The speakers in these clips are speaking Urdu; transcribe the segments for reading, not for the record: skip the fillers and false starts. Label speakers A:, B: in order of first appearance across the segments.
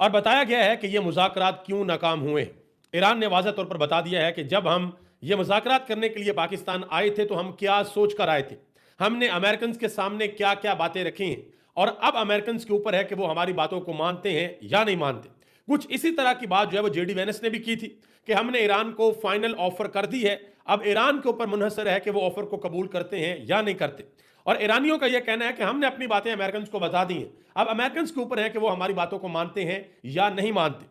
A: اور بتایا گیا ہے کہ یہ مذاکرات کیوں ناکام ہوئے۔ ایران نے واضح طور پر بتا دیا ہے کہ جب ہم یہ مذاکرات کرنے کے لیے پاکستان آئے تھے تو ہم کیا سوچ کر آئے تھے، ہم نے امریکنز کے سامنے کیا کیا باتیں رکھی ہیں، اور اب امریکنز کے اوپر ہے کہ وہ ہماری باتوں کو مانتے ہیں یا نہیں مانتے۔ کچھ اسی طرح کی بات جو ہے وہ جے ڈی وینس نے بھی کی تھی کہ ہم نے ایران کو فائنل آفر کر دی ہے، اب ایران کے اوپر منحصر ہے کہ وہ آفر کو قبول کرتے ہیں یا نہیں کرتے۔ اور ایرانیوں کا یہ کہنا ہے کہ ہم نے اپنی باتیں امریکنز کو بتا دی ہیں، اب امریکنز کے اوپر ہے کہ وہ ہماری باتوں کو مانتے ہیں یا نہیں مانتے۔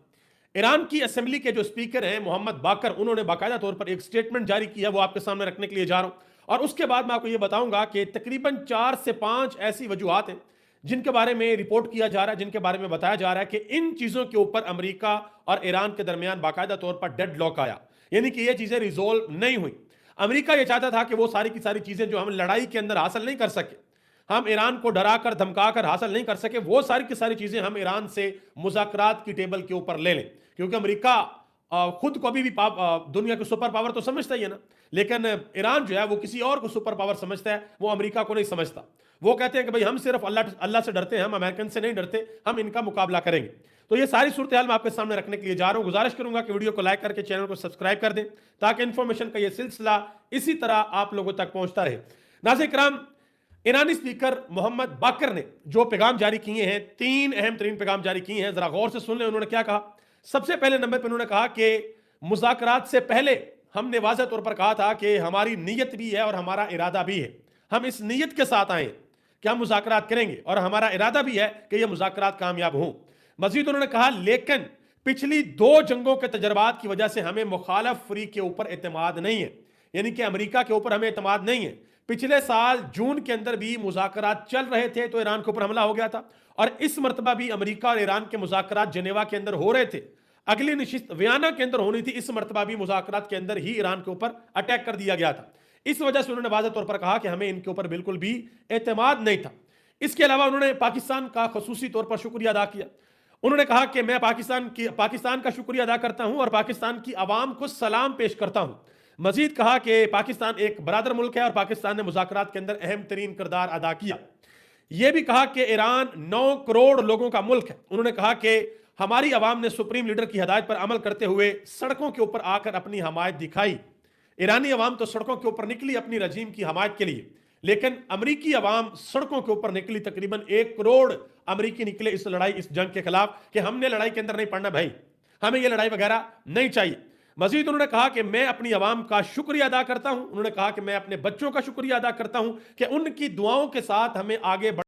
A: ایران کی اسمبلی کے جو اسپیکر ہیں محمد باقر، انہوں نے باقاعدہ طور پر ایک سٹیٹمنٹ جاری کیا، وہ آپ کے سامنے رکھنے کے لیے جا رہا ہوں، اور اس کے بعد میں آپ کو یہ بتاؤں گا کہ تقریباً 4 سے 5 ایسی وجوہات ہیں جن کے بارے میں رپورٹ کیا جا رہا ہے، جن کے بارے میں بتایا جا رہا ہے کہ ان چیزوں کے اوپر امریکہ اور ایران کے درمیان باقاعدہ طور پر ڈیڈ لاک آیا، یعنی کہ یہ چیزیں ریزولو نہیں ہوئی۔ امریکہ یہ چاہتا تھا کہ وہ ساری کی ساری چیزیں جو ہم لڑائی کے اندر حاصل نہیں کر سکے، ہم ایران کو ڈرا کر دھمکا کر حاصل نہیں کر سکے، وہ ساری کی ساری چیزیں ہم ایران سے مذاکرات کی ٹیبل کے اوپر لے لیں، کیونکہ امریکہ خود کو ابھی بھی دنیا کے سپر پاور تو سمجھتا ہی ہے نا، لیکن ایران جو ہے وہ کسی اور کو سپر پاور سمجھتا ہے، وہ امریکہ کو نہیں سمجھتا۔ وہ کہتے ہیں کہ بھئی ہم صرف اللہ سے ڈرتے ہیں، ہم امریکن سے نہیں ڈرتے، ہم ان کا مقابلہ کریں گے۔ تو یہ ساری صورتحال میں آپ کے سامنے رکھنے کے لیے جا رہا ہوں۔ گزارش کروں گا کہ ویڈیو کو لائک کر کے چینل کو سبسکرائب کر دیں تاکہ انفارمیشن کا یہ سلسلہ اسی طرح آپ لوگوں تک پہنچتا رہے۔ ناظرین کرام، ایرانی اسپیکر محمد باقر نے جو پیغام جاری کیے ہیں، 3 اہم ترین پیغام جاری کیے ہیں، ذرا غور سے سن لیں انہوں نے کیا کہا۔ سب سے پہلے نمبر پہ انہوں نے کہا کہ مذاکرات سے پہلے ہم نے واضح طور پر کہا تھا کہ ہماری نیت بھی ہے اور ہمارا ارادہ بھی ہے، ہم اس نیت کے ساتھ آئے کہ ہم مذاکرات کریں گے، اور ہمارا ارادہ بھی ہے کہ یہ مذاکرات کامیاب ہوں۔ مزید انہوں نے کہا لیکن پچھلی 2 جنگوں کے تجربات کی وجہ سے ہمیں مخالف فریق کے اوپر اعتماد نہیں ہے، یعنی کہ امریکہ کے اوپر ہمیں اعتماد نہیں ہے۔ پچھلے سال جون کے اندر بھی مذاکرات چل رہے تھے تو ایران کے اوپر حملہ ہو گیا تھا، اور اس مرتبہ بھی امریکہ اور ایران کے مذاکرات جنیوا کے اندر ہو رہے تھے، اگلی نشست ویانا کے اندر ہونی تھی، اس مرتبہ بھی مذاکرات کے اندر ہی ایران کے اوپر اٹیک کر دیا گیا تھا۔ اس وجہ سے انہوں نے واضح طور پر کہا کہ ہمیں ان کے اوپر بالکل بھی اعتماد نہیں تھا۔ اس کے علاوہ انہوں نے پاکستان کا خصوصی طور پر شکریہ ادا کیا۔ انہوں نے کہا کہ میں پاکستان کا شکریہ ادا کرتا ہوں اور پاکستان کی عوام کو سلام پیش کرتا ہوں۔ مزید کہا کہ پاکستان ایک برادر ملک ہے اور پاکستان نے مذاکرات کے اندر اہم ترین کردار ادا کیا۔ یہ بھی کہا کہ ایران 9 کروڑ لوگوں کا ملک ہے۔ انہوں نے کہا کہ ہماری عوام نے سپریم لیڈر کی ہدایت پر عمل کرتے ہوئے سڑکوں کے اوپر آ کر اپنی حمایت دکھائی۔ ایرانی عوام تو سڑکوں کے اوپر نکلی اپنی رجیم کی حمایت کے لیے، لیکن امریکی عوام سڑکوں کے اوپر نکلی، تقریباً 1 کروڑ امریکی نکلے اس لڑائی، اس جنگ کے خلاف، کہ ہم نے لڑائی کے اندر نہیں پڑنا بھائی، ہمیں یہ لڑائی وغیرہ نہیں چاہیے۔ مزید انہوں نے کہا کہ میں اپنی عوام کا شکریہ ادا کرتا ہوں۔ انہوں نے کہا کہ میں اپنے بچوں کا شکریہ ادا کرتا ہوں کہ ان کی دعاؤں کے ساتھ ہمیں آگے